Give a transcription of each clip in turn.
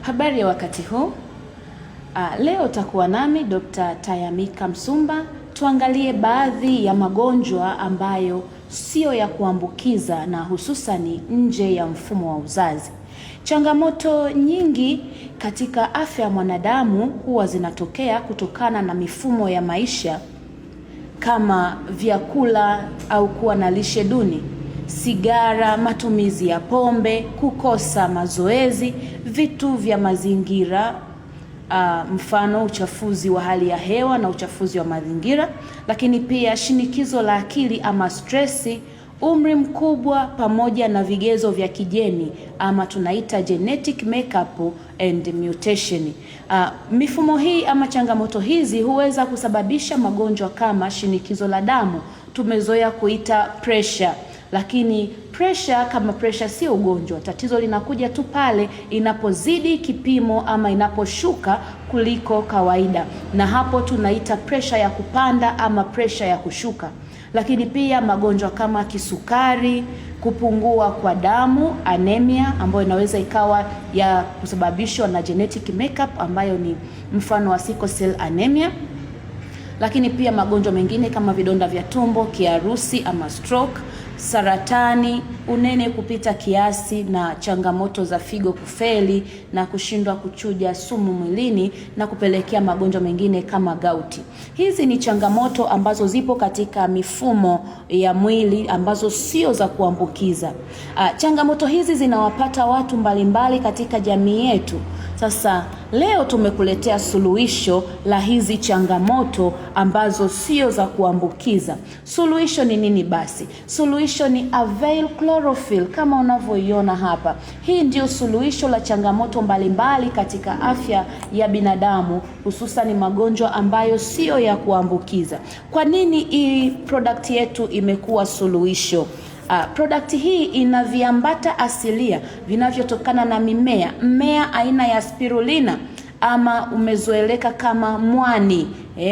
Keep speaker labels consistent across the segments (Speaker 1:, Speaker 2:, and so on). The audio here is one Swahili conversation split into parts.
Speaker 1: Habari ya wakati huu. Leo takuwa nami Dr. Tayamika Msumba, tuangalie baadhi ya magonjwa ambayo sio ya kuambukiza na hususani nje ya mfumo wa uzazi. Changamoto nyingi katika afya ya mwanadamu huwa zinatokea kutokana na mifumo ya maisha kama vyakula au kuwa na lishe duni, sigara, matumizi ya pombe, kukosa mazoezi, vitu vya mazingira, mfano uchafuzi wa hali ya hewa na uchafuzi wa mazingira, lakini pia shinikizo la akili ama stressi, umri mkubwa, pamoja na vigezo vya kijeni ama tunaita genetic makeup and mutation. Mifumo hii ama changamoto hizi huweza kusababisha magonjwa kama shinikizo la damu, tumezoea kuita pressure. Lakini pressure sio ugonjwa. Tatizo linakuja tu pale inapozidi kipimo ama inaposhuka kuliko kawaida, na hapo tunaita pressure ya kupanda ama pressure ya kushuka. Lakini pia magonjwa kama kisukari, kupungua kwa damu, anemia, ambayo inaweza ikawa ya kusababishwa na genetic makeup ambayo ni mfano wa sickle cell anemia. Lakini pia magonjwa mengine kama vidonda vya tumbo, kiharusi ama stroke, saratani, unene kupita kiasi na changamoto za figo kufeli na kushindwa kuchuja sumu mwilini na kupelekea magonjwa mengine kama gauti. Hizi ni changamoto ambazo zipo katika mifumo ya mwili ambazo sio za kuambukiza. Changamoto hizi zinawapata watu mbalimbali katika jamii yetu. Sasa leo tumekuletea suluhisho la hizi changamoto ambazo sio za kuambukiza. Suluhisho ni nini basi? Suluhisho ni Avail Chlorophyll kama unavyoiona hapa. Hii ndio suluhisho la changamoto mbalimbali katika afya ya binadamu, hususan magonjwa ambayo sio ya kuambukiza. Kwa nini hii product yetu imekuwa suluhisho? Product hii ina viambata asilia vinavyotokana na mmea aina ya spirulina ama umezoeleka kama mwani,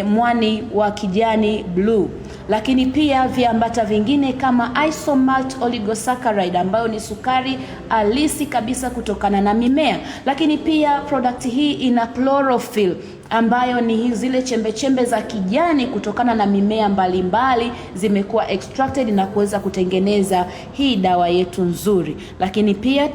Speaker 1: mwani wa kijani blue. Lakini pia viambata vingine kama isomalt oligosaccharide ambayo ni sukari halisi kabisa kutokana na mimea. Lakini pia product hii ina chlorophyll ambayo ni zile chembe za kijani kutokana na mimea mbalimbali zimekuwa extracted na kuweza kutengeneza hii dawa yetu nzuri. Lakini pia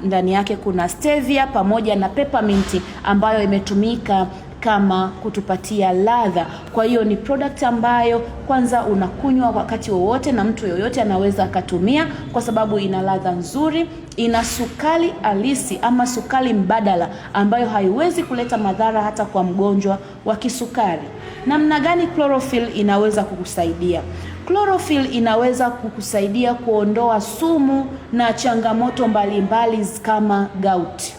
Speaker 1: ndani yake kuna stevia pamoja na peppermint ambayo imetumika kama kutupatia ladha. Kwa hiyo ni product ambayo kwanza unakunywa wakati wowote na mtu yoyote anaweza akatumia kwa sababu ina ladha nzuri, ina sukari halisi ama sukari mbadala ambayo haiwezi kuleta madhara hata kwa mgonjwa wa kisukari. Namna gani chlorophyll inaweza kukusaidia? Chlorophyll inaweza kukusaidia kuondoa sumu na changamoto mbalimbali kama gauti.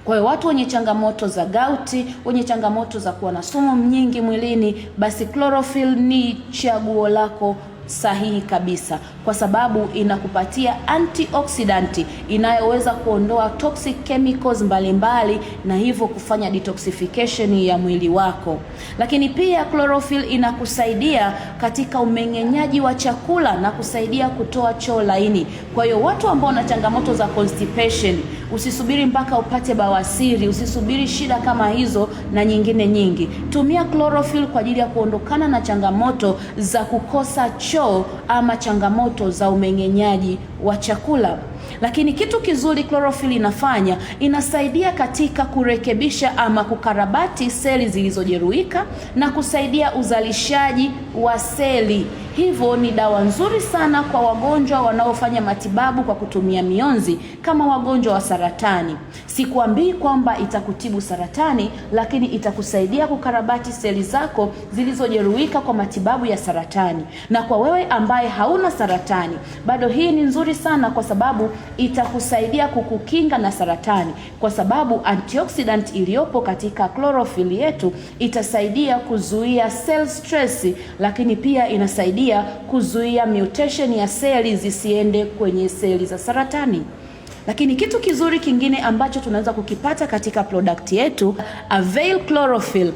Speaker 1: Kwa hiyo watu wenye changamoto za gauti, wenye changamoto za kuwa na sumu nyingi mwilini, basi chlorophyll ni chaguo lako sahihi kabisa, kwa sababu inakupatia antioxidant inayoweza kuondoa toxic chemicals mbalimbali na hivyo kufanya detoxification ya mwili wako. Lakini pia chlorophyll inakusaidia katika umeng'enyaji wa chakula na kusaidia kutoa choo laini. Kwa hiyo watu ambao wana changamoto za constipation, usisubiri mpaka upate bawasiri, usisubiri shida kama hizo na nyingine nyingi. Tumia chlorophyll kwa ajili ya kuondokana na changamoto za kukosa choo ama changamoto za umeng'enyaji wa chakula. Lakini kitu kizuri chlorophyll inafanya, inasaidia katika kurekebisha ama kukarabati seli zilizojeruhika na kusaidia uzalishaji wa seli. Hivyo ni dawa nzuri sana kwa wagonjwa wanaofanya matibabu kwa kutumia mionzi kama wagonjwa wa saratani. Sikuambii kwamba itakutibu saratani, lakini itakusaidia kukarabati seli zako zilizojeruhika kwa matibabu ya saratani. Na kwa wewe ambaye hauna saratani, bado hii ni nzuri sana kwa sababu itakusaidia kukukinga na saratani, kwa sababu antioxidant iliyopo katika chlorophyll yetu itasaidia kuzuia cell stress, lakini pia inasaidia kuzuia mutation ya seli zisiende kwenye seli za saratani. Lakini kitu kizuri kingine ambacho tunaweza kukipata katika product yetu Avail Chlorophyll.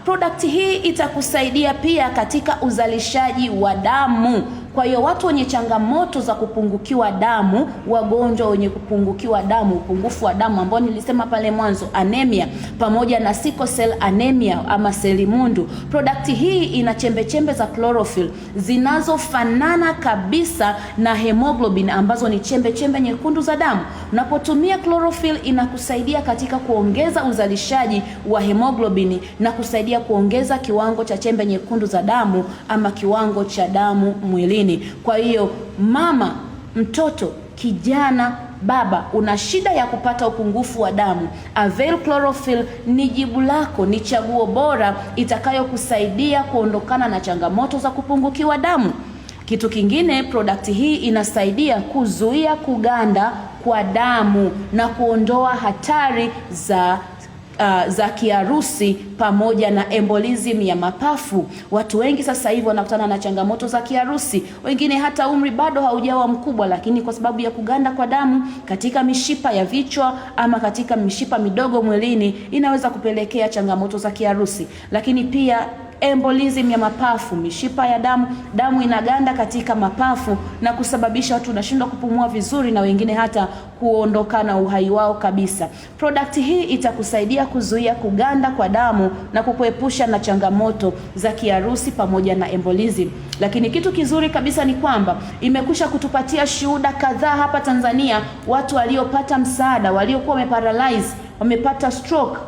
Speaker 1: Product hii itakusaidia pia katika uzalishaji wa damu Kwa hiyo watu wenye changamoto za kupungukiwa damu, wagonjwa wenye kupungukiwa damu, upungufu wa damu ambao nilisema pale mwanzo, anemia, pamoja na sickle cell anemia ama selimundu, product hii ina chembe za chlorophyll zinazofanana kabisa na hemoglobin ambazo ni chembe nyekundu za damu. Unapotumia chlorophyll inakusaidia katika kuongeza uzalishaji wa hemoglobin na kusaidia kuongeza kiwango cha chembe nyekundu za damu ama kiwango cha damu mwilini. Kwa hiyo mama, mtoto, kijana, baba, una shida ya kupata upungufu wa damu, Avail Chlorophyll ni jibu lako, ni chaguo bora itakayokusaidia kuondokana na changamoto za kupungukiwa damu. Kitu kingine, product hii inasaidia kuzuia kuganda kwa damu na kuondoa hatari za kiharusi pamoja na embolism ya mapafu. Watu wengi sasa hivi wanakutana na changamoto za kiharusi, wengine hata umri bado haujawa mkubwa, lakini kwa sababu ya kuganda kwa damu katika mishipa ya vichwa ama katika mishipa midogo mwilini inaweza kupelekea changamoto za kiharusi. Lakini pia embolism ya mapafu, mishipa ya damu inaganda katika mapafu na kusababisha watu wanashindwa kupumua vizuri na wengine hata kuondoka na uhai wao kabisa. Product hii itakusaidia kuzuia kuganda kwa damu na kukuepusha na changamoto za kiharusi pamoja na embolism. Lakini kitu kizuri kabisa ni kwamba imekusha kutupatia shuhuda kadhaa hapa Tanzania, watu waliopata msaada, waliokuwa wameparalyze, wamepata stroke,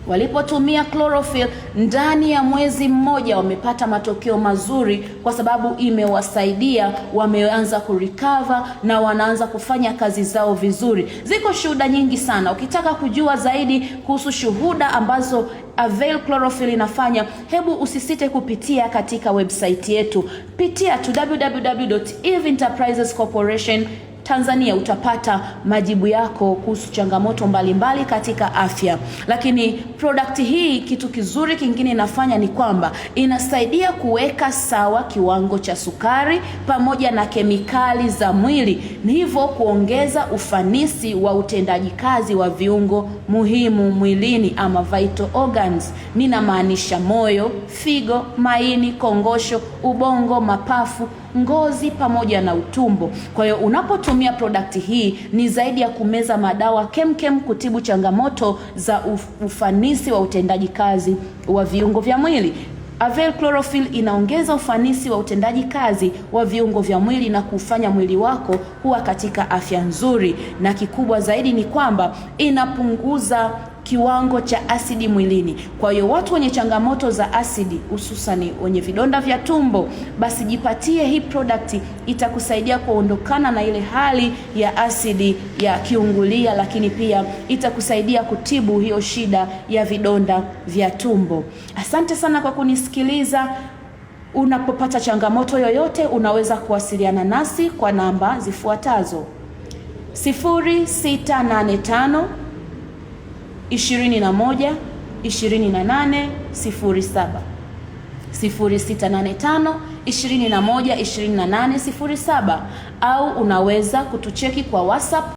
Speaker 1: walipotumia chlorophyll ndani ya mwezi mmoja wamepata matokeo mazuri, kwa sababu imewasaidia, wameanza kurecover na wanaanza kufanya kazi zao vizuri. Ziko shuhuda nyingi sana. Ukitaka kujua zaidi kuhusu shuhuda ambazo Avail Chlorophyll inafanya, hebu usisite kupitia katika website yetu. Pitia tu www.eve enterprises corporation Tanzania, utapata majibu yako kuhusu changamoto mbalimbali katika afya. Lakini product hii, kitu kizuri kingine inafanya ni kwamba inasaidia kuweka sawa kiwango cha sukari pamoja na kemikali za mwili, ni hivyo kuongeza ufanisi wa utendaji kazi wa viungo muhimu mwilini ama vital organs. Ninamaanisha moyo, figo, maini, kongosho, ubongo, mapafu, ngozi pamoja na utumbo. Kwa hiyo unapotumia product hii ni zaidi ya kumeza madawa kemkem kutibu changamoto za ufanisi wa utendaji kazi wa viungo vya mwili. Avail Chlorophyll inaongeza ufanisi wa utendaji kazi wa viungo vya mwili na kufanya mwili wako kuwa katika afya nzuri, na kikubwa zaidi ni kwamba inapunguza kiwango cha asidi mwilini. Kwa hiyo watu wenye changamoto za asidi, hususani wenye vidonda vya tumbo, basi jipatie hii product, itakusaidia kuondokana na ile hali ya asidi ya kiungulia, lakini pia itakusaidia kutibu hiyo shida ya vidonda vya tumbo. Asante sana kwa kunisikiliza. Unapopata changamoto yoyote unaweza kuwasiliana nasi kwa namba zifuatazo: 0685 21 28 07, 0685 21 28 07, au unaweza kutucheki kwa WhatsApp